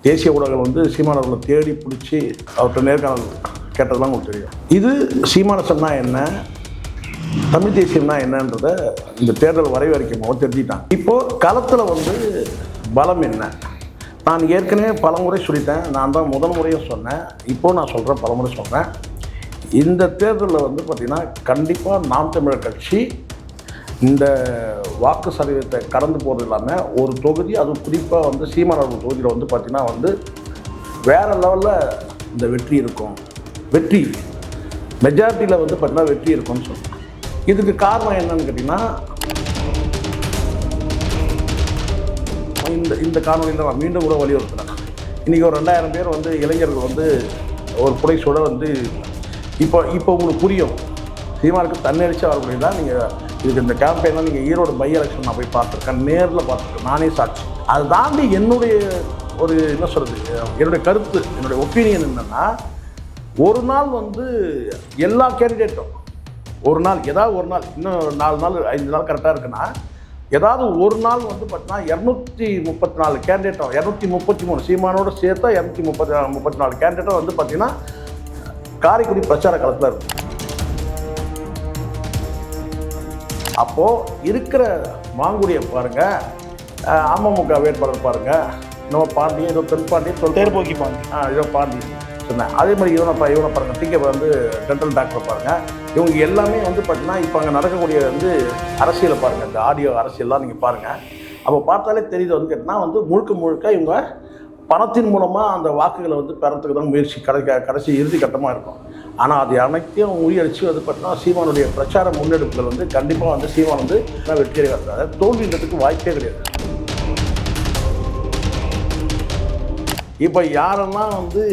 தேசிய ஊடகங்கள் வந்து சீமானவர்களை தேடி பிடிச்சி அவர்கிட்ட நேர்காணல் கேட்டதெல்லாம் உங்களுக்கு தெரியும். இது சீமானசம்னா என்ன, தமிழ் தேசியம்னா என்னன்றத இந்த தேர்தல் வரைவறிக்கை மூலம் தெரிஞ்சுட்டாங்க. இப்போது களத்தில் வந்து பலம் என்ன, நான் ஏற்கனவே பலமுறை சொல்லிட்டேன். நான் தான் முதல் முறையும் சொன்னேன், இப்போது நான் சொல்கிறேன், பலமுறை சொல்கிறேன். இந்த தேர்தலில் வந்து பார்த்திங்கன்னா கண்டிப்பாக நாம் தமிழர் கட்சி இந்த வாக்கு சதவீதத்தை கடந்து போகிறது இல்லாமல் ஒரு தொகுதி, அதுவும் குறிப்பாக வந்து சீமானவர்கள் தொகுதியில் வந்து பார்த்திங்கன்னா வந்து வேறு லெவலில் இந்த வெற்றி இருக்கும். வெற்றி மெஜாரிட்டியில் வந்து பார்த்திங்கன்னா வெற்றி இருக்கும்னு சொல்கிறேன். இதுக்கு காரணம் என்னன்னு கேட்டிங்கன்னா, இந்த காணொலியில் நான் மீண்டும் கூட வலியுறுத்துறேன். இன்றைக்கி ஒரு 2000 பேர் வந்து இளைஞர்கள் வந்து ஒரு புடைசூட வந்து இப்போ உங்களுக்கு புரியும். சீமானுக்கு தன்னெரிச்சு வரக்கூடியதான். நீங்கள் இதுக்கு இந்த கேம்பெயினில் நீங்கள் ஈரோடு பை எலெக்ஷன் நான் போய் பார்த்துருக்கேன், நேரில் பார்த்துருக்கேன், நானே சாட்சி. அதை தாண்டி என்னுடைய ஒரு என்ன சொல்கிறது, என்னுடைய கருத்து, என்னுடைய ஒப்பீனியன் என்னென்னா, ஒரு நாள் வந்து எல்லா கேண்டிடேட்டும் ஒரு நாள், ஏதாவது ஒரு நாள், இன்னும் 4 நாள் 5 நாள் கரெக்டாக இருக்குன்னா, ஏதாவது ஒரு நாள் வந்து பார்த்தீங்கன்னா 234 கேண்டிடேட்டும், 233 சீமானோடு சேர்த்தா 234 கேண்டிடேட்டும் வந்து பார்த்திங்கன்னா காரைக்குடி பிரச்சார களத்தில் இருக்கும். அப்போது இருக்கிற மாங்குடியை பாருங்கள், அமமுக வேட்பாளர் பாருங்கள், இன்னும் பாண்டியன், ஏதோ தென்பாண்டியன் தேர்போக்கி பாண்டி, ஏதோ பாண்டியன் சொன்னேன். அதே மாதிரி இவனை பாருங்கள், டிகே வந்து டென்டல் டாக்டர் பாருங்கள். இவங்க எல்லாமே வந்து பார்த்திங்கன்னா இப்போ அங்கே நடக்கக்கூடிய வந்து அரசியலை பாருங்கள், இந்த ஆடியோ அரசியல்லாம் நீங்கள் பாருங்கள். அப்போ பார்த்தாலே தெரியுது வந்து கேட்டிங்கன்னா வந்து முழுக்க இவங்க பணத்தின் மூலமாக அந்த வாக்குகளை வந்து பெறத்துக்கு தான் முயற்சி கடைசி இறுதி கட்டமாக இருக்கும். ஆனால் அது அனைத்தையும் முறியடிச்சு வந்து பார்த்தீங்கன்னா சீமானுடைய பிரச்சார முன்னெடுப்புகள் வந்து கண்டிப்பாக வந்து சீமான் வந்து வெற்றியை காட்டுறாரு. தோல்வின்றதுக்கு வாய்ப்பே கிடையாது. இப்போ யாரெல்லாம் வந்து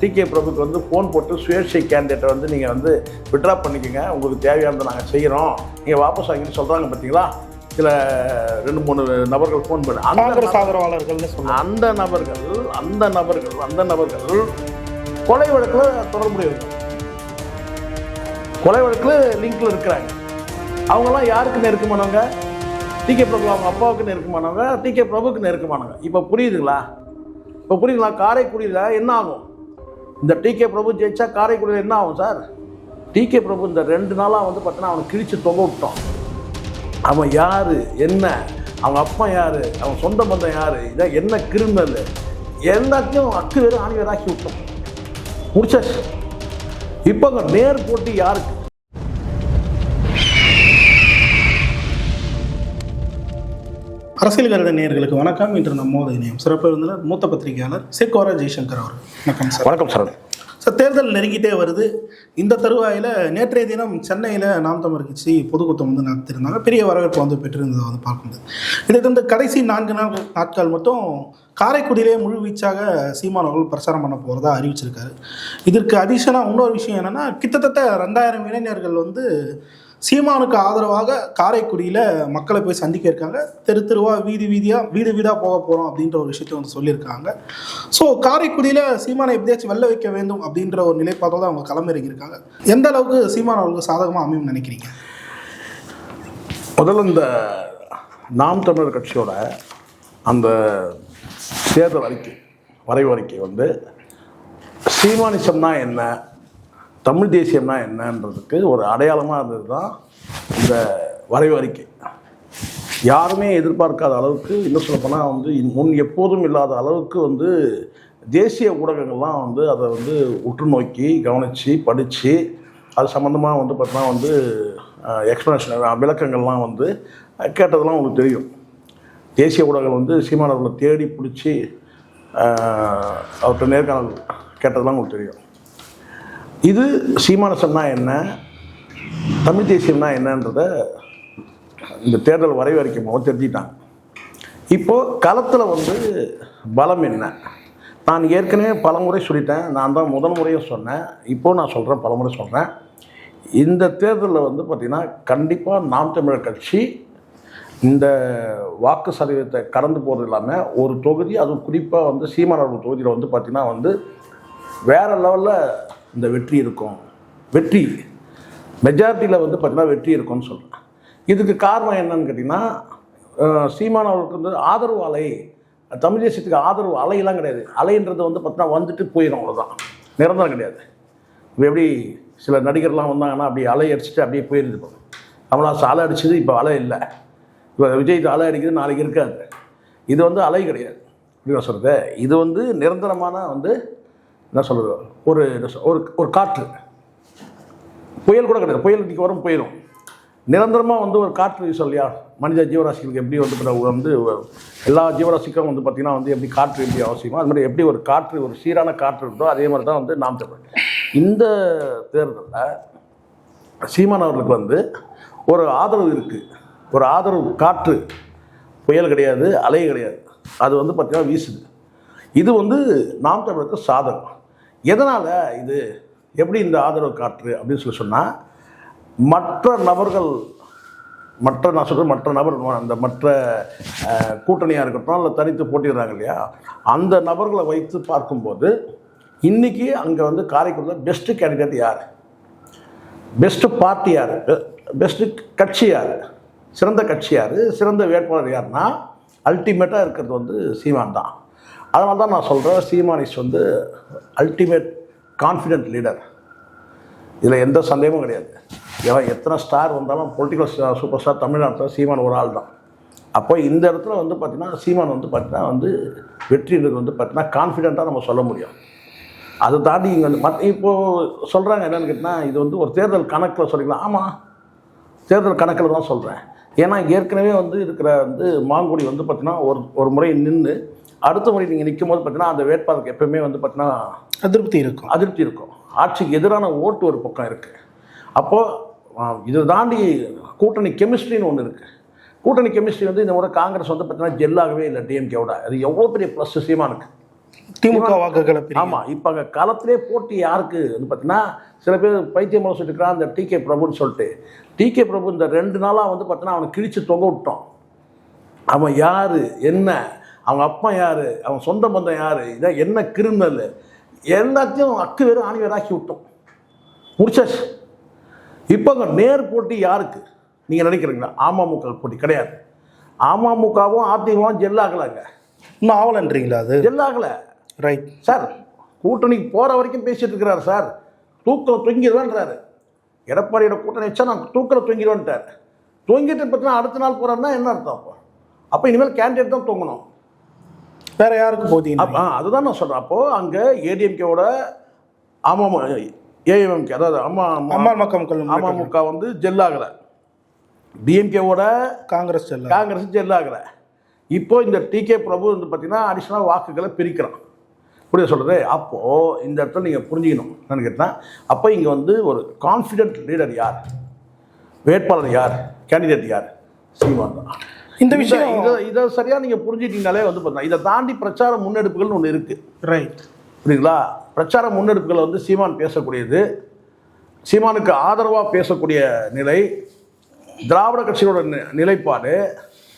டிகே பிரபுக்கு வந்து ஃபோன் போட்டு சுயேட்சை கேண்டிடேட்டை வந்து நீங்கள் வந்து விட்ரா பண்ணிக்கோங்க, உங்களுக்கு தேவையானதை நாங்கள் செய்கிறோம், நீங்கள் வாபஸ் வாங்கின்னு சொல்கிறாங்க பார்த்தீங்களா, சில 2-3 நபர்கள் ஃபோன் பண்ணி அந்த நபர்கள் கொலை வழக்கில் தொடர்புடையவர்கள், கொலை வழக்கில் லிங்க்ல இருக்கிறாங்க. அவங்கெல்லாம் யாருக்கு நெருக்கமானவங்க? டிகே பிரபு அவங்க அப்பாவுக்கு நெருக்கமானவங்க, டிகே பிரபுக்கு நெருக்கமானவங்க. இப்போ புரியுதுங்களா? காரைக்குடியில் என்ன ஆகும்? இந்த டிகே பிரபு ஜெயிச்சா காரைக்குடியில் என்ன ஆகும் சார்? டிகே பிரபு இந்த 2 நாளாக வந்து பார்த்தீங்கன்னா அவனை கிழிச்சு தொங்க விட்டோம். அவன் யார், என்ன, அவங்க அப்பா யார், அவன் சொந்த பந்தம் யார், இதை என்ன கிரிமினல், எல்லாத்தையும் அக்கு வேறு ஆணி வேறாக்கி விட்டோம், முடிச்சாச்சு. இப்போ அங்கே நேர் போட்டி யாருக்கு? அரசியல் கருத நேயர்களுக்கு வணக்கம். இன்று நம்மோடு இணையம் சிறப்பு விருந்தினர் மூத்த பத்திரிகையாளர் சேகோரா ஜெய்சங்கர் அவர். வணக்கம் சார். வணக்கம் சார். சார், தேர்தல் நெருங்கிட்டே வருது. இந்த தருவாயில் நேற்றைய தினம் சென்னையில் நாம் தமிழர் கட்சி பொதுக்கூட்டம் வந்து நடத்தியிருந்தாங்க. பெரிய வரவேற்பு வந்து பெற்றிருந்ததை வந்து பார்க்கும்போது, இதை வந்து கடைசி 4 நாட்கள் மட்டும் காரைக்குடியிலே முழு வீச்சாக சீமான் அவர்கள் பிரச்சாரம் பண்ண போகிறதா அறிவிச்சிருக்காரு. இதற்கு அடிஷனாக இன்னொரு விஷயம் என்னென்னா, கிட்டத்தட்ட 2000 இளைஞர்கள் வந்து சீமானுக்கு ஆதரவாக காரைக்குடியில் மக்களை போய் சந்திக்க இருக்காங்க. தெருவாக வீடு வீடாக போக போகிறோம் அப்படின்ற ஒரு விஷயத்தை வந்து சொல்லியிருக்காங்க. ஸோ காரைக்குடியில் சீமானை எப்படியாச்சும் வெல்ல வைக்க வேண்டும் அப்படின்ற ஒரு நிலைப்பாட்டோடு அவங்க களமிறங்கியிருக்காங்க. எந்த அளவுக்கு சீமான் அவர்களுக்கு சாதகமாக அமையும் நினைக்கிறீங்க? முதல்ல இந்த நாம் தமிழர் கட்சியோட அந்த தேர்தல் வரைவறிக்கை வந்து சீமானிசம்னா என்ன, தமிழ் தேசியம்னா என்னன்றதுக்கு ஒரு அடையாளமாக இருந்தது தான் இந்த வரைவறிக்கை. யாருமே எதிர்பார்க்காத அளவுக்கு, இன்னும் சொல்லப்போனால் வந்து முன் எப்போதும் இல்லாத அளவுக்கு வந்து தேசிய ஊடகங்கள்லாம் வந்து அதை வந்து உற்று நோக்கி கவனித்து படித்து அது சம்மந்தமாக வந்து பார்த்தீங்கன்னா வந்து எக்ஸ்ப்ளனேஷன் விளக்கங்கள்லாம் வந்து கேட்டதெல்லாம் உங்களுக்கு தெரியும். தேசிய ஊடகங்கள் வந்து சீமானவர்களை தேடி பிடிச்சி அவர்கிட்ட நேர்காணல் கேட்டதெல்லாம் உங்களுக்கு தெரியும். இது சீமானசம்னா என்ன, தமிழ் தேசியம்னா என்னன்றத இந்த தேர்தல் வரைவறிக்கை மூலம் தெரிஞ்சுட்டாங்க. இப்போது களத்தில் வந்து பலம் என்ன, நான் ஏற்கனவே பலமுறை சொல்லிட்டேன், நான் தான் முதல் முறையும் சொன்னேன், இப்போது நான் சொல்கிறேன், பலமுறை சொல்கிறேன். இந்த தேர்தலில் வந்து பார்த்திங்கன்னா கண்டிப்பாக நாம் தமிழர் கட்சி இந்த வாக்கு சதவீதத்தை கடந்து போகிறது இல்லாமல் ஒரு தொகுதி, அதுவும் குறிப்பாக வந்து சீமானவர்கள் தொகுதியில் வந்து பார்த்திங்கன்னா வந்து வேறு லெவலில் இந்த வெற்றி இருக்கும். வெற்றி மெஜாரிட்டியில் வந்து பார்த்திங்கன்னா வெற்றி இருக்கும்னு சொல்கிறேன். இதுக்கு காரணம் என்னன்னு கேட்டிங்கன்னா, சீமான் அவர்களுக்கு வந்து ஆதரவு அலை தமிழ் தேசியத்துக்கு ஆதரவு அலையெல்லாம் கிடையாது. அலைன்றது வந்து பார்த்தீங்கன்னா வந்துட்டு போயிடும், அவ்வளோதான், நிரந்தரம் கிடையாது. இப்போ எப்படி சில நடிகர்லாம் வந்தாங்கன்னா அப்படி அலை அடிச்சுட்டு அப்படியே போயிருது. இப்போ கமல்ஹாசன் அலை அடிச்சது, இப்போ அலை இல்லை. இப்போ விஜய் அலை அடிக்கிறது, நாளைக்கு இருக்காது. இது வந்து அலை கிடையாது. இப்படி நான் சொல்கிறது, இது வந்து நிரந்தரமான வந்து என்ன சொல்கிறது, ஒரு ஒரு காற்று. புயல் கூட கிடையாது, புயல் இன்றைக்கி வரும் போயிடும். நிரந்தரமாக வந்து ஒரு காற்று வீசும் இல்லையா, மனித ஜீவராசிகளுக்கு எப்படி வந்து எல்லா ஜீவராசிக்கும் வந்து பார்த்திங்கன்னா வந்து எப்படி காற்று எப்படி அவசியமோ அது மாதிரி எப்படி ஒரு காற்று, ஒரு சீரான காற்று இருந்தோ அதே மாதிரி தான் வந்து நாம் தமிழர். இந்த தேர்தலில் சீமான் அவர்களுக்கு வந்து ஒரு ஆதரவு இருக்குது, ஒரு ஆதரவு காற்று. புயல் கிடையாது, அலை கிடையாது, அது வந்து பார்த்திங்கன்னா வீசுது. இது வந்து நாம் தமிழருக்கு சாதகம். எதனால் இது எப்படி இந்த ஆதரவு காற்று அப்படின்னு சொன்னால், மற்ற நபர்கள், நான் சொல்கிறது மற்ற நபர், அந்த மற்ற கூட்டணியாக இருக்கட்டும் இல்லை தனித்து போட்டிடுறாங்க இல்லையா, அந்த நபர்களை வைத்து பார்க்கும்போது இன்றைக்கி அங்கே வந்து காரைக்குடியில் பெஸ்ட்டு கேண்டிடேட் யார், பெஸ்ட்டு பார்ட்டி யார், பெஸ்ட்டு கட்சி யார், சிறந்த கட்சி யார், சிறந்த வேட்பாளர் யாருன்னா அல்டிமேட்டாக இருக்கிறது வந்து சீமான் தான். அதனால தான் நான் சொல்கிறேன், சீமான் இஸ் வந்து அல்டிமேட் கான்ஃபிடென்ட் லீடர். இதில் எந்த சந்தேகமும் கிடையாது. எத்தனை ஸ்டார் வந்தாலும் பொலிட்டிக்கல் சூப்பர் ஸ்டார் தமிழ்நாட்டில் சீமான் ஒரு ஆள் தான். அப்போ இந்த இடத்துல வந்து பார்த்திங்கன்னா சீமான் வந்து பார்த்திங்கன்னா வந்து வெற்றின்றது வந்து பார்த்திங்கன்னா கான்ஃபிடென்ட்டாக நம்ம சொல்ல முடியும். அதை தாண்டி இங்கே வந்து இப்போது சொல்கிறாங்க என்னென்னு கேட்டால், இது வந்து ஒரு தேர்தல் கணக்கில் சொல்லிக்கலாம். ஆமாம், தேர்தல் கணக்கில் தான் சொல்கிறேன். ஏன்னா ஏற்கனவே வந்து இருக்கிற வந்து மாங்குடி வந்து பார்த்திங்கன்னா ஒரு முறை நின்று அடுத்த முறை நீங்கள் நிற்கும் போது பார்த்தீங்கன்னா அந்த வேட்பாளருக்கு எப்பவுமே வந்து பார்த்தீங்கன்னா அதிருப்தி இருக்கும். ஆட்சிக்கு எதிரான ஓட்டு ஒரு பக்கம் இருக்குது. அப்போது இதை தாண்டி கூட்டணி கெமிஸ்ட்ரின்னு ஒன்று இருக்குது. கூட்டணி கெமிஸ்ட்ரி வந்து இந்த முறை காங்கிரஸ் வந்து பார்த்தீங்கன்னா ஜெல்லாகவே இல்லை டிஎம்கேவோட. அது எவ்வளோ பெரிய ப்ளஸ் சீமானுக்கு, திமுக வாக்குகளை. ஆமாம், இப்போ அங்கே களத்திலே போட்டி யாருக்கு வந்து பார்த்தீங்கன்னா சில பேர் பைத்தியம் சொல்லிட்டு இருக்கிறான், அந்த டிகே பிரபுன்னு சொல்லிட்டு. டிகே பிரபு இந்த 2 நாளாக வந்து பார்த்தீங்கன்னா அவனை கிழிச்சு தொங்க விட்டோம். அவன் யார், என்ன, அவங்க அப்பா யார், அவன் சொந்த பந்தம் யார், இதான் என்ன கிரிமினல், எல்லாத்தையும் அக்கு வேறு ஆணி வேறாக்கி விட்டோம், முடிச்சாச்சு. இப்போ அங்கே நேர் போட்டி யாருக்கு நீங்கள் நினைக்கிறீங்களா? அமமுக போட்டி கிடையாது. அமமுகவும் அதிமுகவும் ஜெல்லாகலைங்க. இன்னும் ஆகலைன்றீங்களா? அது ஜெல்லாகலை. ரைட் சார், கூட்டணிக்கு போகிற வரைக்கும் பேசிகிட்டு இருக்கிறார் சார். தூக்கில் தொங்கிடுவேன்றாரு. எடப்பாடியோட கூட்டணி வச்சா நான் தூக்கில் தொங்கிடுவேன்ட்டார். தொங்கிட்டு பார்த்தீங்கன்னா அடுத்த நாள் போகிறாருன்னா என்ன அர்த்தம்? அப்போ இனிமேல் கேண்டிடேட் தான் தொங்கணும், வேறு யாருக்கு போதீங்க? அதுதான் நான் சொல்கிறேன். அப்போது அங்கே ஏடிஎம்கேவோட ஏஎம்எம்கே, அதாவது அமமுக வந்து ஜெல்லாகலை. டிஎம்கேவோட காங்கிரஸ் ஜெல்லாகலை. இப்போ இந்த டிகே பிரபு வந்து பார்த்தீங்கன்னா அடிஷ்னலாக வாக்குகளை பிரிக்கிறான். புரிய சொல்கிறது. அப்போது இந்த இடத்துல நீங்கள் புரிஞ்சுக்கணும் என்னன்னு கேட்டால், அப்போ இங்கே வந்து ஒரு கான்ஃபிடென்ட் லீடர் யார், வேட்பாளர் யார், கேண்டிடேட் யார்? சீமான் தான். இந்த விஷயம் இதை சரியாக நீங்கள் புரிஞ்சுக்கிட்டீங்களே வந்து பார்த்தீங்கன்னா இதை தாண்டி பிரச்சார முன்னெடுப்புகள்னு ஒன்று இருக்குது. ரைட், புரியுங்களா? பிரச்சார முன்னெடுப்புகளை வந்து சீமான் பேசக்கூடியது, சீமானுக்கு ஆதரவாக பேசக்கூடிய நிலை, திராவிட கட்சியோட நிலைப்பாடு.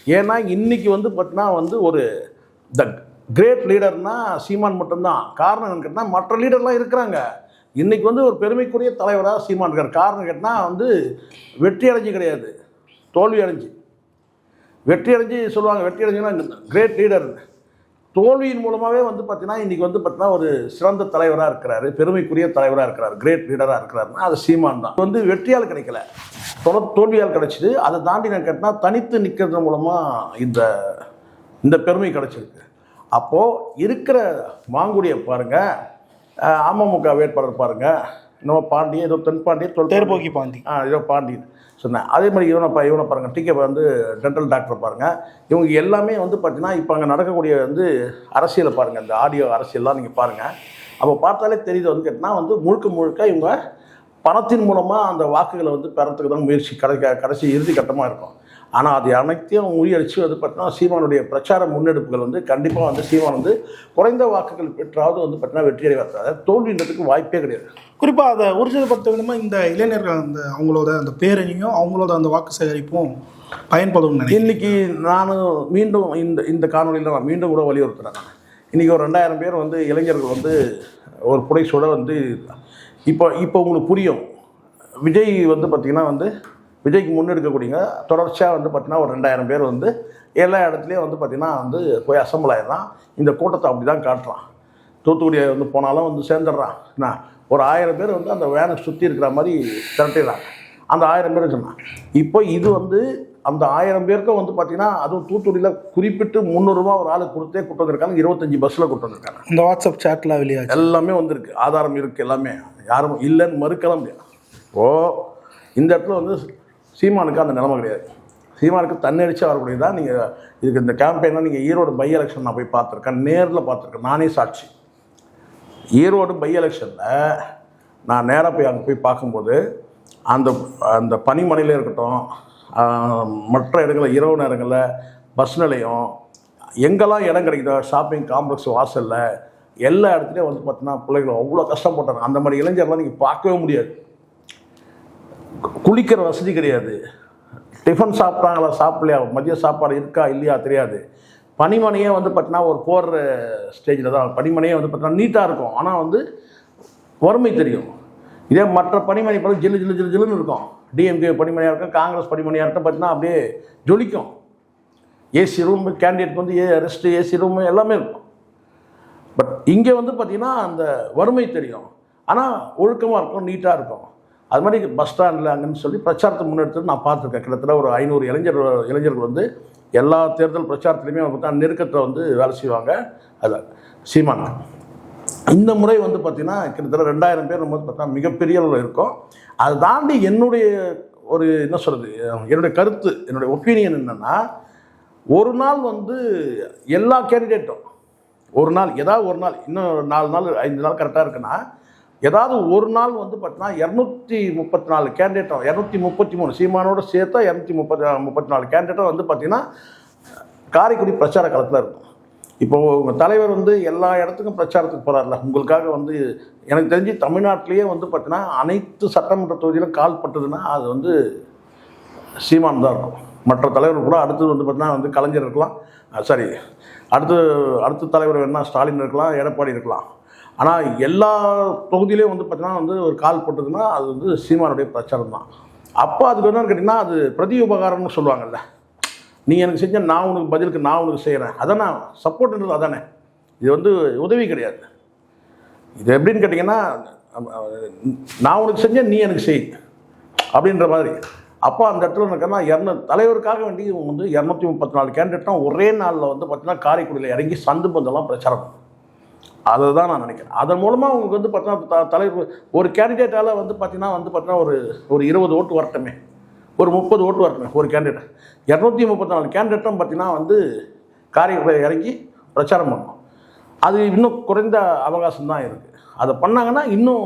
ஏன்னா இன்றைக்கி வந்து பார்த்தீங்கன்னா வந்து ஒரு த கிரேட் லீடர்னால் சீமான் மட்டும்தான். காரணம் என்னன்னு கேட்டால் மற்ற லீடர்லாம் இருக்கிறாங்க. இன்றைக்கி வந்து ஒரு பெருமைக்குரிய தலைவராக சீமான் இருக்கார். காரணம் கேட்டால் வந்து வெற்றி அடைஞ்சு கிடையாது, தோல்வி அடைஞ்சு. வெற்றி அடைஞ்சு சொல்லுவாங்க, வெற்றி அடைஞ்சுன்னா கிரேட் லீடர். தோல்வியின் மூலமாகவே வந்து பார்த்தீங்கன்னா இன்றைக்கி வந்து பார்த்தீங்கன்னா ஒரு சிறந்த தலைவராக இருக்கிறாரு, பெருமைக்குரிய தலைவராக இருக்கிறார், கிரேட் லீடராக இருக்கிறாருன்னா அது சீமான் தான். வந்து வெற்றியால் கிடைக்கல, தோல்வியால் கிடைச்சிது. அதை தாண்டி நான் கேட்டால் தனித்து நிற்கிறது மூலமாக இந்த பெருமை கிடைச்சிருக்கு. அப்போது இருக்கிற மாங்குடியை பாருங்கள், அமமுக வேட்பாளர் பாருங்கள், இன்னும் பாண்டி, ஏதோ தென்பாண்டி, தேர்போக்கி பாண்டி, ஏதோ பாண்டி சொன்னேன். அதே மாதிரி இவனை பாருங்கள், டிகே வந்து டென்டல் டாக்டர் பாருங்கள். இவங்க எல்லாமே வந்து பார்த்தீங்கன்னா இப்போ அங்கே நடக்கக்கூடிய வந்து அரசியலை பாருங்கள், இந்த ஆடியோ அரசியல்லாம் நீங்கள் பாருங்கள். அப்போ பார்த்தாலே தெரியுது வந்து கேட்டால் வந்து முழுக்க இவங்க பணத்தின் மூலமாக அந்த வாக்குகளை வந்து பெறத்துக்கு தான் முயற்சி கடைசி இறுதி கட்டமாக இருக்கும். ஆனால் அது அனைத்தையும் முறியடிச்சு வந்து பார்த்தீங்கன்னா சீமானுடைய பிரச்சார முன்னெடுப்புகள் வந்து கண்டிப்பாக வந்து சீமான் வந்து குறைந்த வாக்குகள் பெற்றாவது வந்து பார்த்தீங்கன்னா வெற்றி அடைவார். தோல்வின்றதுக்கு வாய்ப்பே கிடையாது. குறிப்பாக அதை ஊர்ஜிதப்படுத்த விதமாக இந்த இளைஞர்கள் அந்த அவங்களோட அந்த பேரணியும் அவங்களோட அந்த வாக்கு சேகரிப்பும் பயன்படும். இன்றைக்கி நான் மீண்டும் இந்த காணொலியில் நான் மீண்டும் கூட வலியுறுத்துறேன். இன்றைக்கி ஒரு 2000 பேர் வந்து இளைஞர்கள் வந்து ஒரு புடைசூட வந்து இப்போ உங்களுக்கு புரியும். விஜய் வந்து பார்த்திங்கன்னா வந்து விஜய்க்கு முன்னெடுக்கக்கூடியங்க தொடர்ச்சியாக வந்து பார்த்திங்கன்னா ஒரு 2000 பேர் வந்து எல்லா இடத்துலையும் வந்து பார்த்திங்கன்னா வந்து போய் அசம்பிள் ஆயிடுறான். இந்த கூட்டத்தை அப்படி தான் காட்டுறான். தூத்துக்குடியை வந்து போனாலும் வந்து சேர்ந்துடுறான். என்ன ஒரு 1000 பேர் வந்து அந்த வேனை சுற்றி இருக்கிற மாதிரி திரட்டிடுறாங்க. அந்த 1000 பேர் சொன்னான். இப்போ இது வந்து அந்த 1000 பேருக்கும் வந்து பார்த்திங்கன்னா அதுவும் தூத்துக்குடியில் குறிப்பிட்டு 300 ரூபா ஒரு ஆளுக்கு கொடுத்தே கூட்டு வந்திருக்காங்க. 25 பஸ்ஸில் கூட்டு வந்திருக்காங்க. இந்த வாட்ஸ்அப் சேட்டில் வெளியாக எல்லாமே வந்திருக்கு, ஆதாரம் இருக்குது, எல்லாமே யாரும் இல்லைன்னு மறுக்கலாம் முடியாது. இந்த இடத்துல வந்து சீமானுக்கு அந்த நிலைமை கிடையாது. சீமானுக்கு தன்னடிச்சு வரக்கூடியதான். நீங்கள் இதுக்கு இந்த கேம்பெயினில் நீங்கள் ஈரோடு பை எலெக்ஷன் நான் போய் பார்த்துருக்கேன், நேரில் பார்த்துருக்கேன், நானே சாட்சி. ஈரோடு பை எலெக்ஷனில் நான் நேராக போய் அங்கே போய் பார்க்கும்போது அந்த அந்த பனிமனையில் இருக்கட்டும், மற்ற இடங்களில் இரவு நேரங்களில் பஸ் நிலையம் எங்கெல்லாம் இடம் கிடைக்குதோ ஷாப்பிங் காம்ப்ளெக்ஸ் வாசலில் எல்லா இடத்துலையும் வந்து பார்த்தீங்கன்னா பிள்ளைகள் அவ்வளோ கஷ்டப்பட்டாங்க. அந்த மாதிரி இளைஞர்லாம் நீங்கள் பார்க்கவே முடியாது. குளிக்கிற வசதி கிடையாது. டிஃபன் சாப்பிட்றாங்களா சாப்பிட்லையா, மதிய சாப்பாடு இருக்கா இல்லையா தெரியாது. பனிமனையே வந்து பார்த்தீங்கன்னா ஒரு போடுற ஸ்டேஜில் தான். பனிமனையே வந்து பார்த்தீங்கன்னா நீட்டாக இருக்கும், ஆனால் வந்து வறுமை தெரியும். இதே மற்ற பனிமனை பார்த்து ஜில்லு ஜில்லு ஜில்லு ஜில்லுன்னு இருக்கும். டிஎம்கே பனிமனையாக இருக்கும், காங்கிரஸ் பனிமனையாக இருக்கும், பார்த்தீங்கன்னா அப்படியே ஜொலிக்கும். ஏசி ரூம், கேண்டிடேட் வந்து ரெஸ்ட்டு, ஏசி ரூம் எல்லாமே இருக்கும். பட் இங்கே வந்து பார்த்திங்கன்னா அந்த வறுமை தெரியும், ஆனால் ஒழுக்கமாக இருக்கும், நீட்டாக இருக்கும். அது மாதிரி பஸ் ஸ்டாண்டில் அங்கன்னு சொல்லி பிரச்சாரத்தை முன்னெடுத்து நான் பார்த்துருக்கேன். கிட்டத்தட்ட ஒரு 500 இளைஞர்கள் வந்து எல்லா தேர்தல் பிரச்சாரத்துலையுமே பார்த்தா நெருக்கத்தை வந்து வேலை செய்வாங்க. அது சீமான் இந்த முறை வந்து பார்த்திங்கன்னா கிட்டத்தட்ட 2000 பேர் வந்து பார்த்தா மிகப்பெரிய அளவில் இருக்கும். அதை தாண்டி என்னுடைய ஒரு என்ன சொல்கிறது, என்னுடைய கருத்து, என்னுடைய ஒப்பீனியன் என்னென்னா, ஒரு நாள் வந்து எல்லா கேண்டிடேட்டும் ஒரு நாள் ஏதாவது ஒரு நாள் இன்னும் 4 நாள் 5 நாள் கரெக்டாக இருக்குன்னா ஏதாவது ஒரு நாள் வந்து பார்த்தீங்கன்னா 234 கேண்டிடேட்டும் 233 சீமானோடு சேர்த்தா 234 கேண்டிடேட்டும் வந்து பார்த்திங்கன்னா காரைக்குடி பிரச்சார களத்தில் இருக்கும். இப்போது உங்கள் தலைவர் வந்து எல்லா இடத்துக்கும் பிரச்சாரத்துக்கு போகிறார்ல, உங்களுக்காக வந்து எனக்கு தெரிஞ்சு தமிழ்நாட்டிலேயே வந்து பார்த்தீங்கன்னா அனைத்து சட்டமன்ற தொகுதியிலும் கால் பட்டதுன்னா அது வந்து சீமான் தான் இருக்கும். மற்ற தலைவர் கூட அடுத்தது வந்து பார்த்தீங்கன்னா வந்து கலைஞர் இருக்கலாம், சாரி அடுத்த தலைவர் வேணால் ஸ்டாலின் இருக்கலாம், எடப்பாடி இருக்கலாம். ஆனால் எல்லா தொகுதியிலையும் வந்து பார்த்தீங்கன்னா வந்து ஒரு கால் போட்டதுன்னா அது வந்து சீமானுடைய பிரச்சாரம் தான். அப்போ அதுக்கு என்னன்னு கேட்டிங்கன்னா அது பிரதி உபகாரம்னு சொல்லுவாங்கல்ல. நீ எனக்கு செஞ்ச நான் உனக்கு பதிலுக்கு நான் உனக்கு செய்கிறேன், அதானே சப்போர்ட்ன்றது. அதானே இது வந்து உதவி கிடையாது. இது எப்படின்னு கேட்டிங்கன்னா நான் உனக்கு செஞ்சேன் நீ எனக்கு செய் அப்படின்ற மாதிரி. அப்போ அந்த இடத்துல எனக்குன்னா தலைவருக்காக வேண்டி வந்து 234 கேண்டிடேட்டும் ஒரே நாளில் வந்து பார்த்தீங்கன்னா காரைக்குடியில் இறங்கி சந்து பந்தெல்லாம் பிரச்சாரம். அதை தான் நான் நினைக்கிறேன். அதன் மூலமாக உங்களுக்கு வந்து பார்த்தீங்கன்னா தலைவர் ஒரு கேண்டிடேட்டால் வந்து பார்த்தீங்கன்னா ஒரு 20 ஓட்டு வரட்டுமே, ஒரு 30 ஓட்டு வரட்டுமே ஒரு கேண்டிடேட். 234 கேண்டிடேட்டும் பார்த்தீங்கன்னா வந்து காரைக்குடியில் இறங்கி பிரச்சாரம் பண்ணணும். அது இன்னும் குறைந்த அவகாசம் தான் இருக்குது. அதை பண்ணாங்கன்னா இன்னும்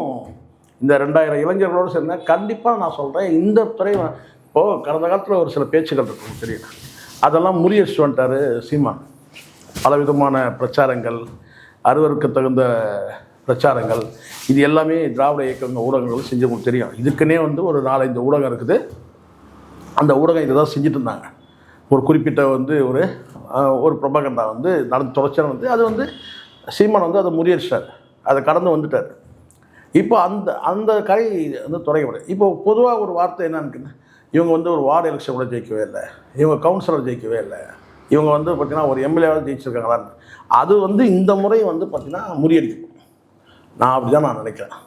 இந்த 2000 இளைஞர்களோடு சேர்ந்த கண்டிப்பாக நான் சொல்கிறேன் இந்த துறை. இப்போது கடந்த காலத்தில் ஒரு சில பேச்சுக்கள் இருக்கும் தெரியல, அதெல்லாம் முறியடிச்சு வந்துட்டார் சீமான். பலவிதமான பிரச்சாரங்கள், அறுவருக்கு தகுந்த பிரச்சாரங்கள், இது எல்லாமே திராவிட இயக்கங்கள் ஊடகங்கள் செஞ்சவங்களுக்கு தெரியும். இதுக்குன்னே வந்து ஒரு 4-5 ஊடகம் இருக்குது. அந்த ஊடகம் இதை தான் செஞ்சுட்டு இருந்தாங்க. ஒரு குறிப்பிட்ட வந்து ஒரு ப்ரொபகண்டா வந்து நடந்து தொடர்ச்சியாக வந்து அது வந்து சீமான் வந்து அதை முறியடிச்சார், அதை கடந்து வந்துட்டார். இப்போ அந்த கரை வந்து தொடங்கப்படும். இப்போ பொதுவாக ஒரு வார்த்தை என்னன்னு, இவங்க வந்து ஒரு வார்டு எலெக்ஷன் கூட ஜெயிக்கவே இல்லை, இவங்க கவுன்சிலர் ஜெயிக்கவே இல்லை, இவங்க வந்து பார்த்திங்கன்னா ஒரு எம்எல்ஏவாக ஜெயிச்சிருக்காங்களான்னு. அது வந்து இந்த முறை வந்து பார்த்திங்கன்னா முறியடிக்கும். நான் அப்படி தான் நான் நினைக்கிறேன்.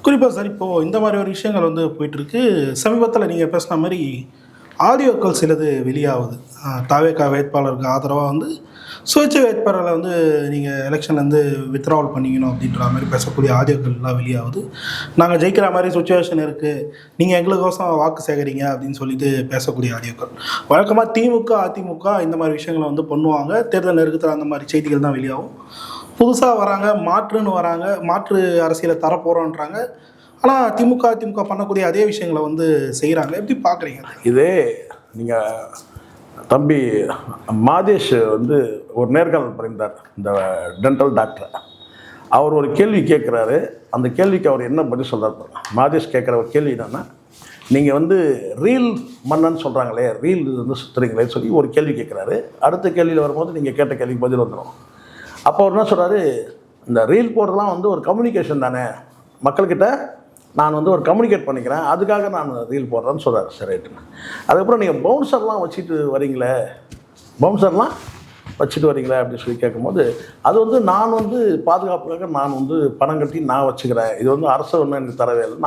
குறிப்பாக சார், இப்போது இந்த மாதிரி ஒரு விஷயங்கள் வந்து போயிட்டுருக்கு. சமீபத்தில் நீங்கள் பேசுன மாதிரி ஆடியோக்கள் சிலது வெளியாகுது. தாவேகா வேட்பாளருக்கு ஆதரவாக வந்து சுயேட்சை வேட்பாளரை வந்து நீங்கள் எலெக்ஷன்லேருந்து வித்ட்ராவல் பண்ணிக்கணும் அப்படின்ற மாதிரி பேசக்கூடிய ஆடியோக்கள்லாம் வெளியாகுது. நாங்கள் ஜெயிக்கிற மாதிரி சுச்சுவேஷன் இருக்குது, நீங்கள் எங்களுக்கோசம் வாக்கு சேகரிங்க அப்படின்னு சொல்லிட்டு பேசக்கூடிய ஆடியோக்கள். வழக்கமாக திமுக அதிமுக இந்த மாதிரி விஷயங்களை வந்து பண்ணுவாங்க. தேர்தல் நெருக்கத்தில் அந்த மாதிரி செய்திகள் தான் வெளியாகும். புதுசாக வராங்க, மாற்றுன்னு வராங்க, மாற்று அரசியலை தரப்போகிறோன்றாங்க. ஆனால் அதிமுக பண்ணக்கூடிய அதே விஷயங்களை வந்து செய்கிறாங்க. எப்படி பார்க்குறீங்க இதே? நீங்கள் தம்பி மாதேஷ் வந்து ஒரு நேர்காணல் பண்ணியிருந்தார், இந்த டென்டல் டாக்டர். அவர் ஒரு கேள்வி கேட்குறாரு. அந்த கேள்விக்கு அவர் என்ன பதில் சொல்கிறார்? மாதேஷ் கேட்குற ஒரு கேள்வி என்னென்னா, நீங்கள் வந்து ரீல் மன்னன்னு சொல்கிறாங்களே, ரீல் வந்து சுற்றுறீங்களேன்னு சொல்லி ஒரு கேள்வி கேட்குறாரு. அடுத்த கேள்வியில் வரும்போது நீங்கள் கேட்ட கேள்விக்கு பதில் வந்துடும். அப்போ அவர் என்ன சொல்கிறாரு, இந்த ரீல் போடுறதுலாம் வந்து ஒரு கம்யூனிகேஷன் தானே, மக்கள்கிட்ட நான் வந்து ஒரு கம்யூனிகேட் பண்ணிக்கிறேன், அதுக்காக நான் ரீல் போடுறேன்னு சொல்கிறார். சரி ரைட்டுண்ணா. அதுக்கப்புறம் நீங்கள் பவுன்சர்லாம் வச்சுட்டு வரீங்களே, பவுன்சர்லாம் வச்சுட்டு வரீங்களே அப்படின்னு சொல்லி கேட்கும்போது, அது வந்து நான் வந்து பாதுகாப்புக்காக நான் வந்து பணம் கட்டி நான் வச்சுக்கிறேன், இது வந்து அரசு ஒன்றும் எனக்கு தரவே இல்லை,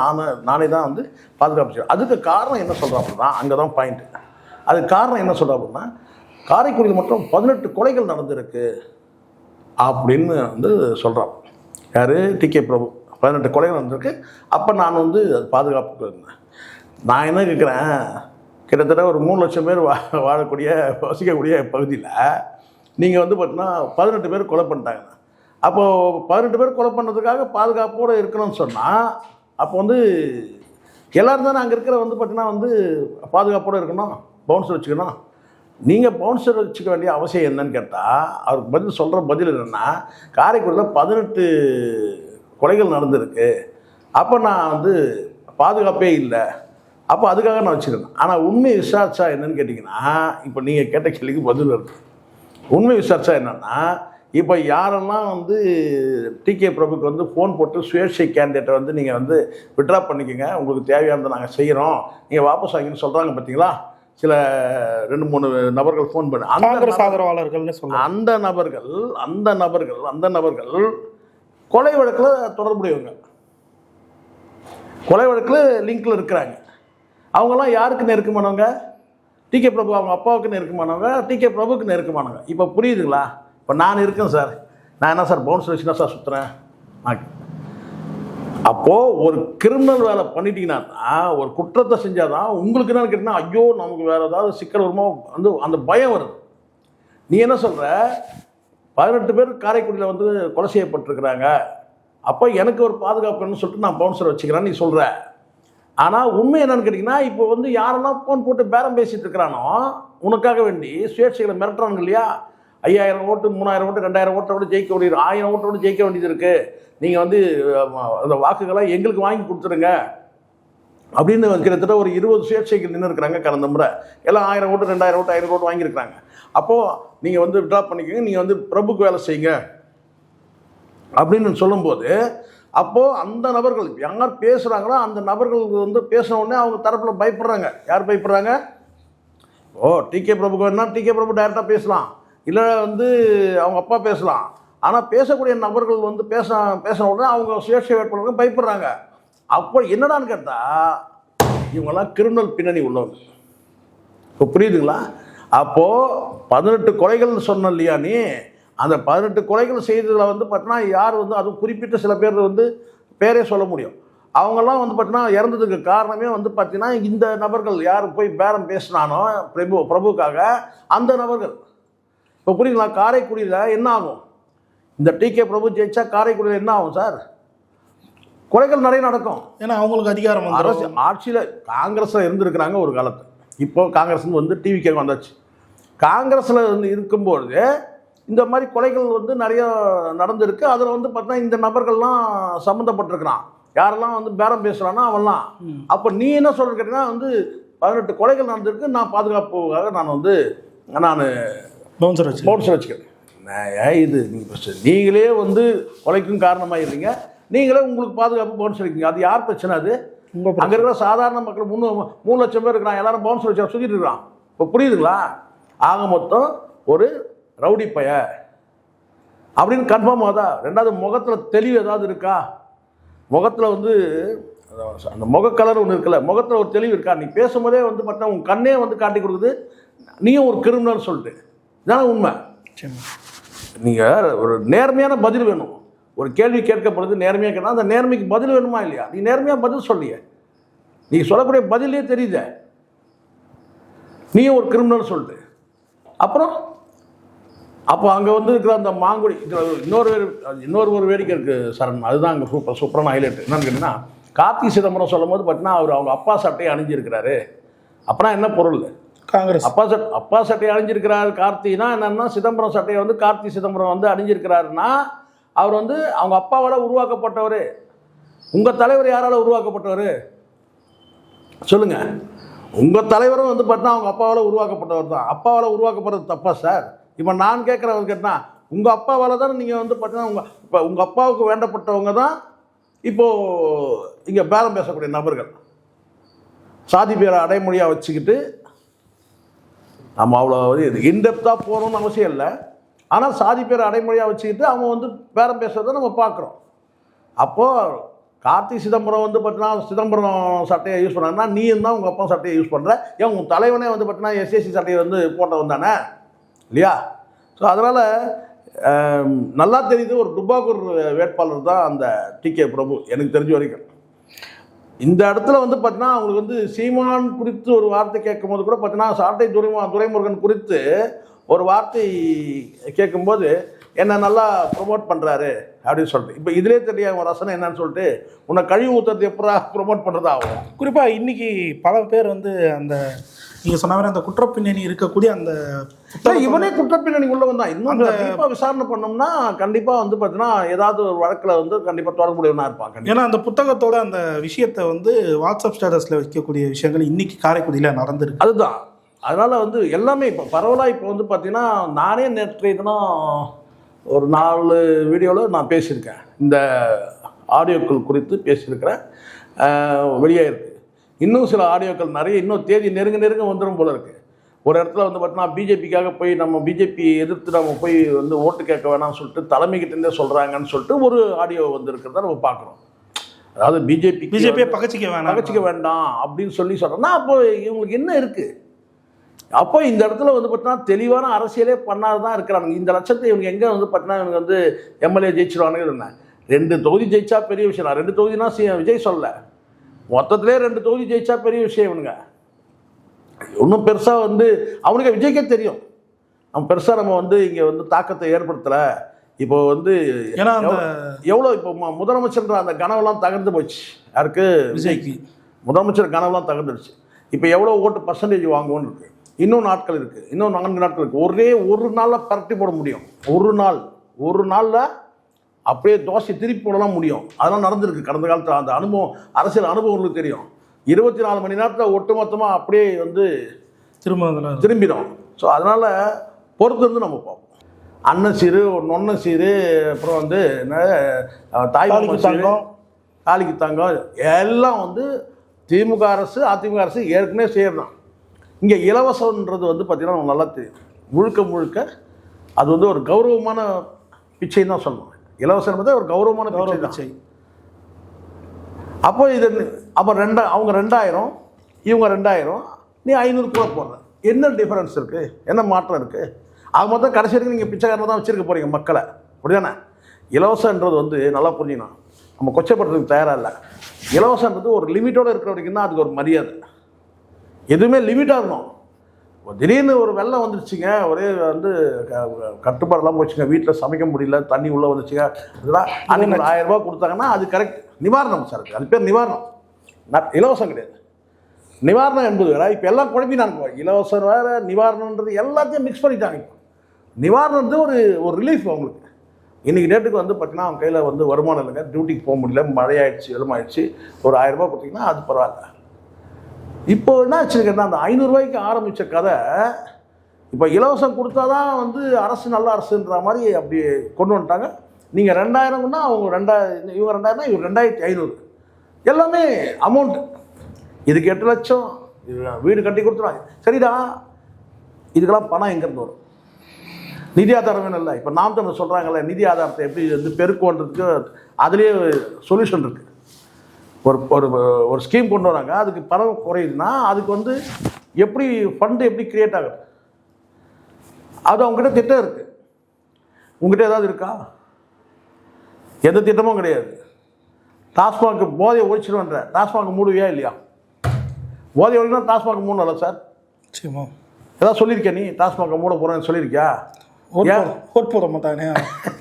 நானே தான் வந்து பாதுகாப்பு செய்வேன். அதுக்கு காரணம் என்ன சொல்கிறேன் அப்படின்னா, அங்கே தான் பாயிண்ட்டு. அதுக்கு காரணம் என்ன சொல்கிறேன் அப்படின்னா, காரைக்குடியில் மட்டும் 18 கொலைகள் நடந்திருக்கு அப்படின்னு வந்து சொல்கிறான். யார்? டிகே பிரபு. 18 கொலைகள் நடந்திருக்கு. அப்போ நான் வந்து அது பாதுகாப்புக்கு இருந்தேன். நான் என்ன கேட்குறேன், கிட்டத்தட்ட ஒரு 3 லட்சம் பேர் வாழக்கூடிய வசிக்கக்கூடிய பகுதியில் நீங்கள் வந்து பார்த்தீங்கன்னா 18 பேர் கொலை பண்ணிட்டாங்க. அப்போது 18 பேர் கொலை பண்ணதுக்காக பாதுகாப்போடு இருக்கணும்னு சொன்னால், அப்போ வந்து எல்லோரும் தானே அங்கே இருக்கிற வந்து பார்த்தீங்கன்னா வந்து பாதுகாப்போடு இருக்கணும், பவுன்சர் வச்சுக்கணும். நீங்கள் பவுன்சர் வச்சுக்க வேண்டிய அவசியம் என்னன்னு கேட்டால், அவருக்கு பதில் சொல்கிற பதில் என்னென்னா, காரைக்குடியில் 18 கொலைகள் நடந்திருக்கு, அப்போ நான் வந்து பாதுகாப்பே இல்லை, அப்போ அதுக்காக நான் வச்சுக்கிறேன். ஆனால் உண்மை விசாரிச்சா என்னன்னு கேட்டிங்கன்னா, இப்போ நீங்கள் கேட்ட கேள்விக்கு பதில் இருக்குது. உண்மை விசாரிச்சா என்னென்னா, இப்போ யாரெல்லாம் வந்து டிகே பிரபுக்கு வந்து ஃபோன் போட்டு சுயேட்சை கேண்டிடேட்டை வந்து நீங்கள் வந்து விட்ரா பண்ணிக்கோங்க, உங்களுக்கு தேவையானதை நாங்கள் செய்கிறோம், நீங்கள் வாபஸ் வாங்கின்னு சொல்கிறாங்க பார்த்தீங்களா, சில 2-3 நபர்கள் ஃபோன் பண்ணி அந்த நபர்கள் கொலை வழக்கில் தொடர்புடையவங்க, கொலை வழக்கில் லிங்கில் இருக்கிறாங்க. அவங்கெல்லாம் யாருக்கு நெருக்கமானவங்க? டிகே பிரபு அவங்க அப்பாவுக்கு நெருக்கமானவங்க, டிகே பிரபுக்கு நெருக்கமானவங்க. இப்போ புரியுதுங்களா? இப்போ நான் இருக்கேன் சார், நான் என்ன சார் பவுன்சர் வச்சு தான் சார் சுற்றுறேன். அப்போது ஒரு கிரிமினல் வேலை பண்ணிட்டீங்கன்னா தான், ஒரு குற்றத்தை செஞ்சால் தான் உங்களுக்கு என்னன்னு கேட்டிங்கன்னா, ஐயோ நமக்கு வேறு ஏதாவது சிக்கல் வருமோ வந்து அந்த பயம் வருது. நீ என்ன சொல்கிற, 18 பேர் காரைக்குடியில் வந்து கொலை செய்யப்பட்டிருக்கிறாங்க, அப்போ எனக்கு ஒரு பாதுகாப்புன்னு சொல்லிட்டு நான் பவுன்சர் வச்சுக்கிறேன்னு நீ சொல்கிற. ஆனால் உண்மை என்னன்னு கேட்டிங்கன்னா, இப்போ வந்து யாரெல்லாம் ஃபோன் போட்டு பேரம் பேசிகிட்டு இருக்கிறானோ உனக்காக வேண்டி சுயேட்சைகளை மிரட்டுறாங்க இல்லையா, 5000 ஓட்டு 3000 ஓட்டு 2000 ஓட்டோட ஜெயிக்க வேண்டியது, 1000 ஓட்டோடு ஜெயிக்க வேண்டியது இருக்குது, நீங்கள் வந்து அந்த வாக்குகளை எங்களுக்கு வாங்கி கொடுத்துருங்க அப்படின்னு கிட்டத்தட்ட ஒரு 20 சுயேட்சைகள் நின்று இருக்கிறாங்க கடந்த முறை. எல்லாம் 1000 ஓட்டு 2000 ஓட்டு 500 ஓட்டு வாங்கியிருக்கிறாங்க. அப்போது நீங்கள் வந்து விட்ரா பண்ணிக்கோங்க, நீங்கள் வந்து பிரபுக்கு வேலை செய்யுங்க அப்படின்னு சொல்லும்போது, அப்போது அந்த நபர்கள் யார் பேசுகிறாங்களோ அந்த நபர்கள் வந்து பேசின உடனே அவங்க தரப்பில் பயப்படுறாங்க. யார் பயப்படுறாங்க? டிகே பிரபுக்கு வேணால் டிகே பிரபு டைரெக்டாக பேசலாம், இல்லை வந்து அவங்க அப்பா பேசலாம். ஆனால் பேசக்கூடிய நபர்கள் வந்து பேசின உடனே அவங்க சுயேட்சை வேட்பாளர்கள் பயப்படுறாங்க. அப்போ என்னடான்னு கேட்டால், இவங்கெல்லாம் கிரிமினல் பின்னணி உள்ளவங்க. இப்போ புரியுதுங்களா? அப்போது 18 கொலைகள்னு சொன்ன இல்லையா நீ, அந்த 18 கொலைகள் செய்ததில் வந்து பார்த்தீங்கன்னா யார் வந்து, அதுவும் குறிப்பிட்ட சில பேர் வந்து பேரே சொல்ல முடியும், அவங்கெல்லாம் வந்து பார்த்தீங்கன்னா இறந்ததுக்கு காரணமே வந்து பார்த்தீங்கன்னா இந்த நபர்கள் யார் போய் பேரம் பேசினானோ பிரபுக்காக அந்த நபர்கள். இப்போ புரியுங்களா? காரைக்குடியில் என்ன ஆகும், இந்த டிகே பிரபு ஜெயிச்சா காரைக்குடியில் என்ன ஆகும் சார்? கொலைகள் நிறைய நடக்கும். ஏன்னா அவங்களுக்கு அதிகாரம் அரசு ஆட்சியில் காங்கிரஸில் இருந்திருக்கிறாங்க ஒரு காலத்து. இப்போ காங்கிரஸ் வந்து டிவிக்கே வந்தாச்சு. காங்கிரஸில் வந்து இருக்கும்பொழுது இந்த மாதிரி கொலைகள் வந்து நிறைய நடந்திருக்கு. அதில் வந்து பார்த்தீங்கன்னா இந்த நபர்கள்லாம் சம்மந்தப்பட்டிருக்கிறான், யாரெல்லாம் வந்து பேரம் பேசுகிறானோ அவெல்லாம். அப்போ நீ என்ன சொல்கிற கேட்டீங்கன்னா வந்து 18 கொலைகள் நடந்திருக்கு, நான் பாதுகாப்புக்காக நான் வந்து பவுன்சர் வச்சுக்கிறேன். இது நீங்களே வந்து கொலைக்கும் காரணமாகிடுறீங்க, நீங்களே உங்களுக்கு பாதுகாப்பு பவுன்சர் வைக்கிறீங்க. அது யார் பிரச்சனை? அது அங்கே இருக்கிற சாதாரண மக்கள் 3 லட்சம் பேர் இருக்கிறான், எல்லாரும் பவுன்சர் வச்சு சுற்றிட்டு இருக்கிறான். இப்போ புரியுதுங்களா? ஆக மொத்தம் ஒரு ரவுடி பைய அப்படின்னு கன்ஃபார்ம் ஆகுதா? ரெண்டாவது, முகத்தில் தெளிவு ஏதாவது இருக்கா? முகத்தில் வந்து அந்த முக கலர் ஒன்று இருக்குல்ல, முகத்தில் ஒரு தெளிவு இருக்கா? நீ பேசும்போதே வந்து பார்த்தா உன் கண்ணே வந்து காட்டி கொடுக்குது நீயும் ஒரு கிரிமினல் சொல்லிட்டு. இதான உண்மை. நீங்கள் ஒரு நேர்மையான பதில் வேணும். ஒரு கேள்வி கேட்கப்படுறது நேர்மையாக கேட்டால் அந்த நேர்மைக்கு பதில் வேணுமா இல்லையா? நீ நேர்மையாக பதில் சொல்லிய, நீ சொல்லக்கூடிய பதிலே தெரியுத நீயும் ஒரு கிரிமினல் சொல்லிட்டு. அப்புறம் அப்போ அங்கே வந்து இருக்கிற அந்த மாங்குடி இன்னொரு வேடிக்கை இருக்குது சரண், அதுதான் அங்கே சூப்பரான ஹைலைட். என்னன்னு கேட்டிங்கன்னா, கார்த்தி சிதம்பரம் சொல்லும் போது பார்த்தீங்கன்னா அவர் அவங்க அப்பா சட்டையை அணிஞ்சிருக்கிறாரு. அப்போனா என்ன பொருள்? காங்கிரஸ் அப்பா சட்டையை அணிஞ்சிருக்கிறாரு கார்த்தினா என்னன்னா, சிதம்பரம் சட்டையை வந்து கார்த்தி சிதம்பரம் வந்து அணிஞ்சிருக்கிறாருன்னா அவர் வந்து அவங்க அப்பாவால் உருவாக்கப்பட்டவர். உங்கள் தலைவர் யாரால் உருவாக்கப்பட்டவர் சொல்லுங்கள்? உங்கள் தலைவரும் வந்து பார்த்தீங்கன்னா அவங்க அப்பாவால் உருவாக்கப்பட்டவர் தான். அப்பாவால் உருவாக்கப்படுறது தப்பா சார்? இப்போ நான் கேட்குறவங்க கேட்டால், உங்கள் அப்பாவால் தானே நீங்கள் வந்து பார்த்தீங்கன்னா உங்கள் அப்பாவுக்கு வேண்டப்பட்டவங்க தான் இப்போது இங்கே பேரம் பேசக்கூடிய நபர்கள் சாதி பேரை அடைமொழியாக வச்சுக்கிட்டு நம்ம அவ்வளோ இன்டெப்த்தாக போகணும்னு அவசியம் இல்லை. ஆனால் சாதி பேரை அடைமொழியாக வச்சுக்கிட்டு அவங்க வந்து பேரம் பேசுகிறத நம்ம பார்க்குறோம். அப்போது கார்த்தி சிதம்பரம் வந்து பார்த்தீங்கன்னா சிதம்பரம் சட்டையை யூஸ் பண்ணாங்கன்னா நீயும் தான் உங்கள் அப்பா சட்டையை யூஸ் பண்ணுற, ஏன் உங்கள் தலைவனே வந்து பார்த்தீங்கன்னா எஸ்எஸ்சி சட்டையை வந்து போட்டவன் தானே இல்லையா? ஸோ அதனால் நல்லா தெரியுது ஒரு டுபாக்கூர் வேட்பாளர் தான் அந்த டிகே பிரபு எனக்கு தெரிஞ்ச வரைக்கும். இந்த இடத்துல வந்து பார்த்தீங்கன்னா அவங்களுக்கு வந்து சீமான் குறித்து ஒரு வார்த்தை கேட்கும் போது கூட பார்த்தீங்கன்னா சாட்டை துரைமுருகன் குறித்து ஒரு வார்த்தை கேட்கும்போது என்ன நல்லா ப்ரொமோட் பண்ணுறாரு அப்படின்னு சொல்லிட்டு இப்போ இதிலே தெரிய அவன் ரசனை என்னன்னு சொல்லிட்டு உன்னை கழிவு ஊற்றுறது எப்படா ப்ரொமோட் பண்ணுறது ஆகும். குறிப்பாக இன்றைக்கி பல பேர் வந்து அந்த நீங்கள் சொன்ன மாதிரி அந்த குற்றப்பின்னணி இருக்கக்கூடிய அந்த இவனே குற்றப்பின்னணி உள்ள வந்தான். இன்னும் கண்டிப்பாக விசாரணை பண்ணோம்னா கண்டிப்பாக வந்து பார்த்தீங்கன்னா ஏதாவது ஒரு வழக்கில் வந்து கண்டிப்பாக தொடர்புடையவனாக இருப்பாங்க. ஏன்னா அந்த புத்தகத்தோட அந்த விஷயத்தை வந்து வாட்ஸ்அப் ஸ்டேட்டஸில் வைக்கக்கூடிய விஷயங்கள் இன்றைக்கி காரைக்குடியில் நடந்துருக்கு. அதுதான் அதனால் வந்து எல்லாமே இப்போ பரவலாக இப்போ வந்து பார்த்தீங்கன்னா நானே நேற்றைய தினம் ஒரு 4 வீடியோவில் நான் பேசியிருக்கேன். இந்த ஆடியோக்கள் குறித்து பேசியிருக்கிறேன், வெளியே இருக்குது. இன்னும் சில ஆடியோக்கள் நிறைய இன்னும் தேதி நெருங்க வந்துடும் போல இருக்குது. ஒரு இடத்துல வந்து பார்த்தீங்கன்னா பிஜேபிக்காக போய் நம்ம பிஜேபி எதிர்த்து நம்ம போய் வந்து ஓட்டு கேட்க வேணாம்னு சொல்லிட்டு தலைமைக்கிட்டேருந்தே சொல்கிறாங்கன்னு சொல்லிட்டு ஒரு ஆடியோ வந்துருக்கிறத நம்ம பார்க்குறோம். அதாவது பிஜேபியை பகச்சிக்க வேண்டாம் அப்படின்னு சொல்லி சொல்கிறோன்னா அப்போ இவங்களுக்கு என்ன இருக்குது? அப்போ இந்த இடத்துல வந்து பார்த்தீங்கன்னா தெளிவான அரசியலே பண்ணாது தான் இருக்கிறாங்க. இந்த லட்சத்தை இவங்க எங்கே வந்து பார்த்தீங்கன்னா இவங்க வந்து எம்எல்ஏ ஜெயிச்சிருவானுங்க இருந்தேன். 2 தொகுதி ஜெயிச்சா பெரிய விஷயம். நான் 2 தொகுதினா விஜய் சொல்ல, மொத்தத்திலே 2 தொகுதி ஜெயிச்சா பெரிய விஷயம். இவனுங்க இன்னும் பெருசாக வந்து அவனுக்கு விஜய்க்கே தெரியும் நம்ம பெருசாக நம்ம வந்து இங்கே வந்து தாக்கத்தை ஏற்படுத்தலை. இப்போ வந்து ஏன்னா எவ்வளோ இப்போ முதலமைச்சர்ன்ற அந்த கனவெல்லாம் தகர்ந்து போச்சு. யாருக்கு? விஜய்க்கு. முதலமைச்சர் கனவெல்லாம் தகர்ந்துடுச்சு. இப்போ எவ்வளோ ஓட்டு பர்சன்டேஜ் வாங்குவோன்னு இருக்குது. இன்னும் நாட்கள் இருக்குது, இன்னும் 4 நாட்கள் இருக்குது. ஒரே ஒரு நாளில் பரட்டி போட முடியும். ஒரு நாளில் அப்படியே தோசை திருப்பி போடலாம் முடியும். அதெல்லாம் நடந்திருக்கு கடந்த காலத்தில். அந்த அனுபவம் அரசியல் அனுபவங்களுக்கு தெரியும். 24 மணி நேரத்தில் ஒட்டுமொத்தமாக அப்படியே வந்து திரும்பிடும். ஸோ அதனால் பொறுத்து நம்ம பார்ப்போம். அண்ணன் சீரு, நொன்ன சீரு, அப்புறம் வந்து தாய்க்கு தங்கம், தாலிக்கு தங்கம் எல்லாம் வந்து திமுக அரசு அதிமுக அரசு ஏற்கனவே செய்யறதான். இங்கே இலவசன்றது வந்து பார்த்திங்கன்னா நமக்கு நல்லா தெரியும். முழுக்க அது வந்து ஒரு கௌரவமான பிச்சைன்னு தான் சொல்லணும். இலவசம் என்பது ஒரு கௌரவமான பிச்சை. அப்போ இது அப்போ அவங்க 2000, இவங்க 2000, நீ 500 கூட போடுற. என்ன டிஃபரன்ஸ் இருக்குது? என்ன மாற்றம் இருக்குது? அது மொத்தம் கடைசி வரைக்கும் நீங்கள் பிச்சைக்காரனை தான் வச்சுருக்க போகிறீங்க மக்களை. அப்படிதானே? இலவசன்றது வந்து நல்லா புரிஞ்சுக்கணும். நம்ம கொச்சப்படுறதுக்கு தயாராக இல்லை. இலவசன்றது ஒரு லிமிட்டோடு இருக்கிற வரைக்கும் தான் அதுக்கு ஒரு மரியாதை. எதுவுமே லிமிட்டாக இருக்கணும். திடீர்னு ஒரு வெள்ளம் வந்துடுச்சுங்க, ஒரே வந்து கட்டுப்பாடெல்லாம் போச்சுங்க, வீட்டில் சமைக்க முடியல, தண்ணி உள்ளே வந்துச்சுங்க, அதெல்லாம் அன்றைக்கி ஒரு 1000 ரூபா கொடுத்தாங்கன்னா அது கரெக்ட். நிவாரணம் சார், அது பேர் நிவாரணம், இலவசம் கிடையாது. நிவாரணம் என்பது வேறு. இப்போ எல்லாம் குழப்பினாங்க. இலவசம் வேறு, நிவாரணன்றது எல்லாத்தையும் மிக்ஸ் பண்ணிட்டாங்க. இப்போ நிவாரணத்து ஒரு ரிலீஃப் அவங்களுக்கு. இன்றைக்கி டேட்டுக்கு வந்து பார்த்தீங்கன்னா அவங்க கையில் வந்து வருமானம் இல்லைங்க, டியூட்டிக்கு போக முடியல, மழையாயிடுச்சு, வெள்ளமாயிடுச்சு, ஒரு 1000 ரூபா கொடுத்தீங்கன்னா அது பரவாயில்ல. இப்போ என்ன வச்சுருக்கேன்னா அந்த 500 ரூபாய்க்கு ஆரம்பித்த கதை இப்போ இலவசம் கொடுத்தா தான் வந்து அரசு நல்ல அரசுன்ற மாதிரி அப்படி கொண்டு வந்துட்டாங்க. நீங்கள் 2000ன்னா அவங்க 2000, இவங்க 2000னா இவங்க 2500. எல்லாமே அமௌண்ட்டு. இதுக்கு 8 லட்சம் வீடு கட்டி கொடுத்துருவாங்க. சரிடா, இதுக்கெல்லாம் பணம் எங்கேருந்து வரும்? நிதி ஆதாரம் வேணும் இல்லை? இப்போ நாம் தமிழ் சொல்கிறாங்கல்ல, நிதி ஆதாரத்தை எப்படி வந்து பெருக்குன்றதுக்கு அதுலேயே சொல்யூஷன் இருக்குது. ஒரு ஸ்கீம் கொண்டு வராங்க, அதுக்கு பணம் குறையுதுன்னா அதுக்கு வந்து எப்படி ஃபண்டு எப்படி கிரியேட் ஆகுது? அது அவங்ககிட்ட திட்டம் இருக்குது. உங்ககிட்ட ஏதாவது இருக்கா? எந்த திட்டமும் கிடையாது. டாஸ்மாக் போதையை ஒழிச்சிடுவேன்ற, டாஸ்மாக் மூடுவியா இல்லையா? போதை ஒழினா டாஸ்மாக் மூடல சார். சரிம்மா, ஏதாவது சொல்லியிருக்கேன்? நீ டாஸ்மாக் மூட போகிறேன்னு சொல்லியிருக்கியா? ஓட் போட மாட்டாங்க.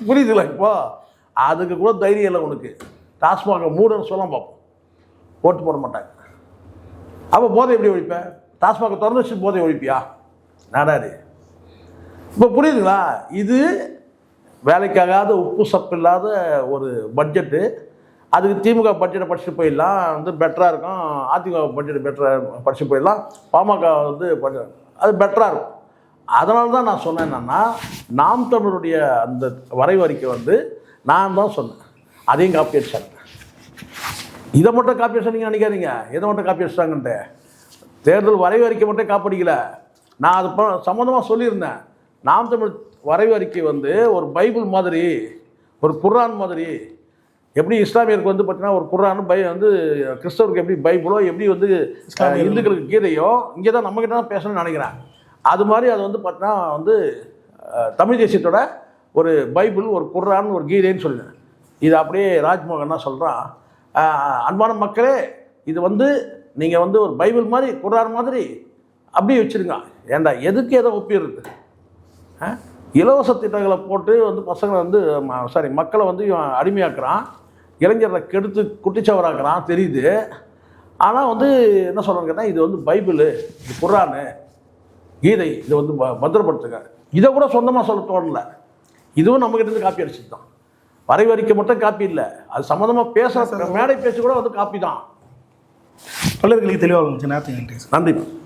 புரியுதுல? இப்போ அதுக்கு கூட தைரியம் இல்லை உனக்கு. டாஸ்மாக் மூடன்னு சொல்ல பார்ப்போம், ஓட்டு போட மாட்டாங்க. அப்போ போதை எப்படி ஒழிப்பேன்? டாஸ்மாக் திறந்து வச்சு போதை ஒழிப்பியா? நாடாரு. இப்போ புரியுதுங்களா? இது வேலைக்காகாத உப்பு சப்பு இல்லாத ஒரு பட்ஜெட்டு. அதுக்கு திமுக பட்ஜெட்டை படிச்சுட்டு போயிடலாம், வந்து பெட்டராக இருக்கும். அதிமுக பட்ஜெட் பெட்டராக படிச்சுட்டு போயிடலாம். பாமக வந்து அது பெட்டராக இருக்கும். அதனால தான் நான் சொன்னேன் என்னன்னா, நாம் தமிழருடைய அந்த வரைவு அறிக்கை வந்து நான் தான் சொன்னேன், அதையும் காப்பி அடிச்சாங்க. இதை மட்டும் காப்பி அடிச்சா நீங்கள் நினைக்காதீங்க, எதை மட்டும் காப்பி அடிச்சிட்டாங்கன்ட்டு. தேர்தல் வரைவு அறிக்கை மட்டும் காப்படிக்கல. நான் அது சம்மந்தமாக சொல்லியிருந்தேன். நாம் தமிழ் வரைவு அறிக்கை வந்து ஒரு பைபிள் மாதிரி, ஒரு குர்ஆன் மாதிரி. எப்படி இஸ்லாமியருக்கு வந்து பார்த்தீங்கன்னா ஒரு குர்ஆன் வந்து கிறிஸ்தவருக்கு எப்படி பைபிளோ, எப்படி வந்து இந்துக்களுக்கு கீதையோ, இங்கே தான் நம்மக்கிட்ட தான் பேசணும்னு நினைக்கிறேன். அது மாதிரி அது வந்து பார்த்தீங்கன்னா வந்து தமிழ் தேசியத்தோட ஒரு பைபிள், ஒரு குர்ஆன், ஒரு கீதைன்னு சொல்லுவேன். இது அப்படியே ராஜ்மோகன் தான் சொல்கிறான், அன்பான மக்களே, இது வந்து நீங்கள் வந்து ஒரு பைபிள் மாதிரி, குர்ஆன் மாதிரி அப்படியே வச்சுருங்க. ஏண்டா எதுக்கு எதை ஒப்பிடுறது? இலவச திட்டங்களை போட்டு வந்து பசங்களை வந்து மக்களை வந்து அடிமையாக்குறான், இளைஞரை கெடுத்து குட்டிச்சவராக்குறான் தெரியுது. ஆனால் வந்து என்ன சொல்கிறாங்க கேட்டால், இது வந்து பைபிள், இது குர்ஆனு, கீதை, இதை வந்து பத்திரப்படுத்துங்க. இதை கூட சொந்தமாக சொல்ல தோணலை. இதுவும் நம்மகிட்ட இருந்து காப்பி அடிச்சுட்டு தான். வரைவு அறிக்கை மட்டும் காப்பி இல்லை, அது சம்மந்தமாக பேசுகிற மேடை பேச்சு கூட வந்து காப்பி தான். பலர்களுக்கு தெளிவாக நன்றி. நன்றி.